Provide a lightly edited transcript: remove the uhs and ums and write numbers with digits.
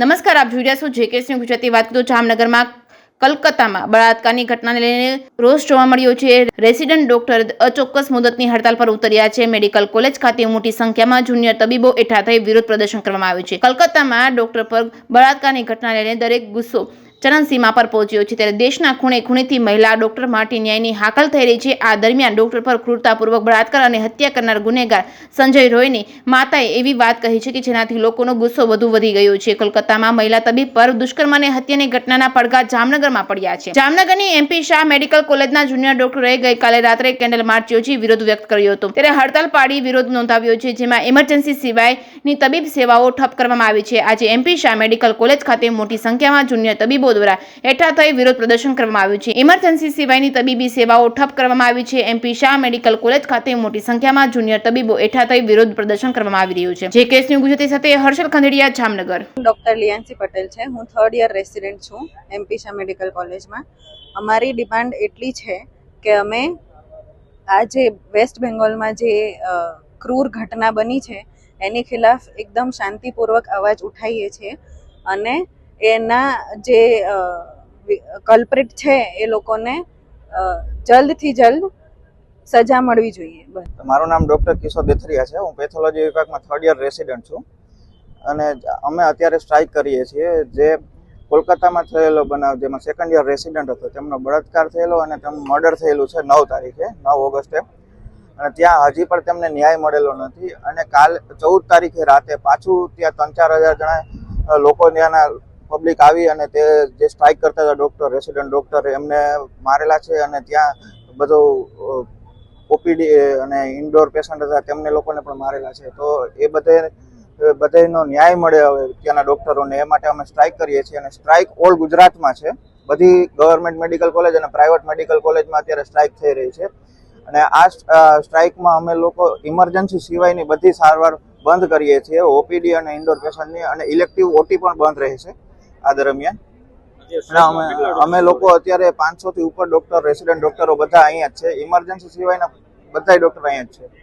નમસ્કાર, આપ જોઈ રહ્યા છો જેકેએસ ન્યૂઝ ગુજરાતી. વાત કરીએ તો જામનગરમાં કલકત્તામાં બળાત્કારની ઘટનાને લઈને રોષ જોવા મળ્યો છે. રેસિડેન્ટ ડોક્ટર અચોક્કસ મુદતની હડતાલ પર ઉતર્યા છે. મેડિકલ કોલેજ ખાતે મોટી સંખ્યામાં જુનિયર તબીબો એકઠા થઈ વિરોધ પ્રદર્શન કરવામાં આવ્યું છે. કલકત્તામાં ડોક્ટર પર બળાત્કારની ઘટનાને લઈને દરેક ગુસ્સો ચરમસીમા પર પહોંચ્યો છે. ત્યારે દેશના ખૂણે ખૂણેથી મહિલા ડોક્ટર માટે ન્યાયની હાકલ થઈ રહી છે. આ દરમિયાન ડોક્ટર પર ક્રૂરતાપૂર્વક બળાત્કાર અને હત્યા કરનાર ગુનેગાર સંજય રોયની માતાએ એવી વાત કહી છે કે જેનાથી લોકોનો ગુસ્સો વધુ વધી ગયો છે. કોલકાતામાં મહિલા તબીબ પર દુષ્કર્મ અને હત્યાની ઘટનાના પડઘા જામનગરમાં પડ્યા છે. જામનગરની એમપી શાહ મેડિકલ કોલેજના જુનિયર ડોક્ટરોએ ગઈકાલે રાત્રે કેન્ડલ માર્ચ યોજી વિરોધ વ્યક્ત કર્યો હતો. ત્યારે હડતાલ પાડી વિરોધ નોંધાવ્યો છે, જેમાં ઇમરજન્સી સિવાયની તબીબ સેવાઓ ઠપ કરવામાં આવી છે. આજે એમપી શાહ મેડિકલ કોલેજ ખાતે મોટી સંખ્યામાં જુનિયર તબીબો દ્વારા એકઠા થઈ વિરોધ પ્રદર્શન કરવામાં આવ્યું છે. ઇમરજન્સી સિવાયની તબીબી સેવાઓ ઠપ કરવામાં આવી છે. એમપી શાહ મેડિકલ કોલેજ ખાતે મોટી સંખ્યામાં જુનિયર તબીબો એકઠા થઈ વિરોધ પ્રદર્શન કરવામાં આવી રહ્યું છે. જેકેએસ ન્યૂઝ ગુજરાતી સાથે હર્ષલ ખંડેરિયા, જામનગર. ડૉક્ટર લિયાન્સી પટેલ છે. હું 3rd યર રેસિડેન્ટ છું એમપી શાહ મેડિકલ કોલેજમાં. અમારી ડિમાન્ડ એટલી છે કે અમે આ જે વેસ્ટ બેંગોલમાં જે ક્રૂર ઘટના બની છે એની ખિલાફ એકદમ શાંતિપૂર્વક અવાજ ઉઠાવીએ છીએ અને એના જે કલ્પ્રિટ છે એ લોકોને જલ્દથી જલ્દ સજા મળવી જોઈએ. મારું નામ ડૉક્ટર કિશોર દેથરિયા છે. હું પેથોલોજી વિભાગમાં 3rd યર રેસિડેન્ટ છું અને અમે અત્યારે સ્ટ્રાઇક કરીએ છીએ. જે કોલકાતામાં થયેલો બનાવ, જેમાં 2nd યર રેસિડેન્ટ હતો, તેમનો બળાત્કાર થયેલો અને તેમનું મર્ડર થયેલું છે 9 તારીખે, 9 ઓગસ્ટે, અને ત્યાં હજી પણ તેમને ન્યાય મળેલો નથી. અને કાલ 14 તારીખે રાતે પાછું ત્યાં 3-4 હજાર જણા લોકો ત્યાંના પબ્લિક આવી અને તે જે સ્ટ્રાઇક કરતા હતા ડૉક્ટર, રેસિડેન્ટ ડૉક્ટર, એમને મારેલા છે. અને ત્યાં બધું ઓપીડી અને ઇન્ડોર પેશન્ટ હતા તેમને લોકોને પણ મારેલા છે. તો એ બધાનો ન્યાય મળે હવે ત્યાંના ડૉક્ટરોને, એ માટે અમે સ્ટ્રાઇક કરીએ છીએ. અને સ્ટ્રાઇક ઓલ ગુજરાતમાં છે. બધી ગવર્મેન્ટ મેડિકલ કોલેજ અને પ્રાઇવેટ મેડિકલ કોલેજમાં અત્યારે સ્ટ્રાઇક થઈ રહી છે. અને આ સ્ટ્રાઇકમાં અમે લોકો ઇમરજન્સી સિવાયની બધી સારવાર બંધ કરીએ છીએ, ઓપીડી અને ઇન્ડોર પેશન્ટની, અને ઇલેક્ટિવ ઓટી પણ બંધ રહે છે આ દરમિયાન. અમે લોકો અત્યારે 500 થી ઉપર ડૉક્ટર, રેસિડેન્ટ ડૉક્ટરો બધા અહીંયા જ છે. ઇમરજન્સી સિવાયના બધા ડૉક્ટર અહીંયા જ છે.